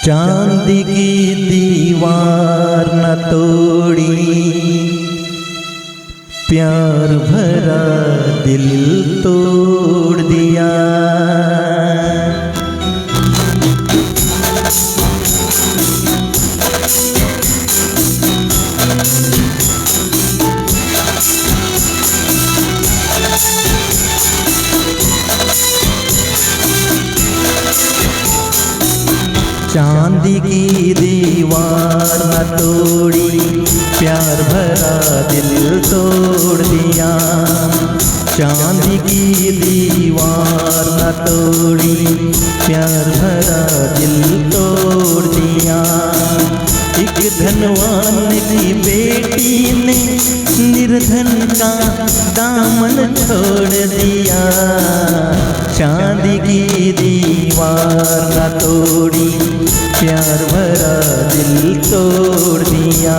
चांदी की दीवार न तोड़ी, प्यार भरा दिल तोड़ दिया। चांदी की दीवार न तोड़ी, प्यार भरा दिल तोड़ दिया। चांदी की दीवार न तोड़ी, प्यार भरा दिल तोड़ दिया। एक धनवान की बेटी ने निर्धन का दामन छोड़ दिया। चांदी की दीवार न तोड़ी, प्यार भरा दिल तोड़ दिया।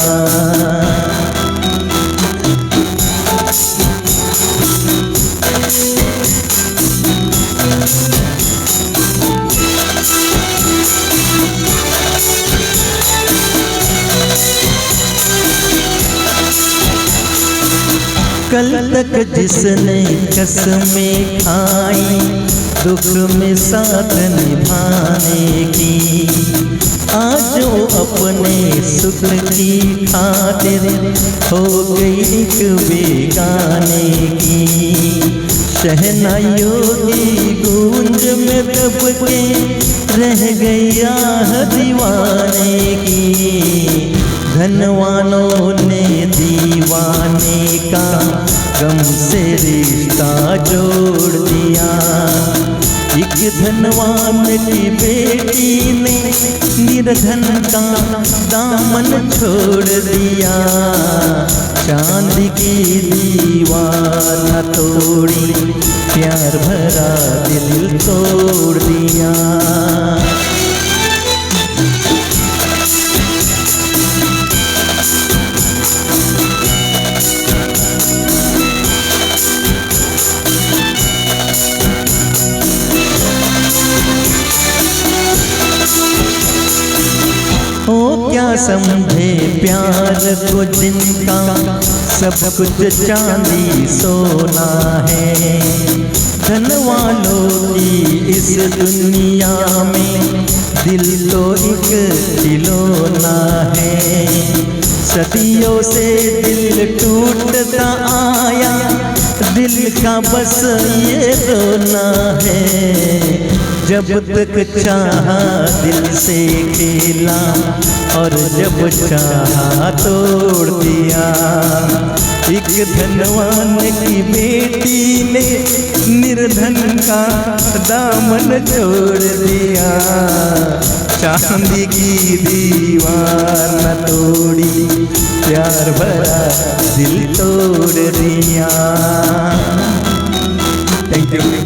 कल तक जिसने कसमें खाई, दुख में साथ निभाने की, आज वो अपने सुख की खातिर हो गई एक बेगाने की। शहनाइयों की गूंज में दब के रह गया दीवाने की। धनवानों ने दीवाने का गम से रिश्ता जोड़ दिया। एक धनवान की बेटी ने निर्धन का दामन छोड़ दिया। चांदी की दीवार न तोड़ी, प्यार भरा दिल तोड़ दिया। ओ क्या समझे प्यार को जिनका सब कुछ चांदी सोना है। धन वालों की इस दुनिया में दिल तो एक खिलौना है। सदियों से दिल टूटता आया, दिल का बस ये रोना है। जब तक चाहा दिल से खेला, और जब चाहा तोड़ दिया। एक धनवान की बेटी ने निर्धन का दामन छोड़ दिया। चांदी की दीवार न तोड़ी, प्यार भरा दिल तोड़ दिया। Thank you.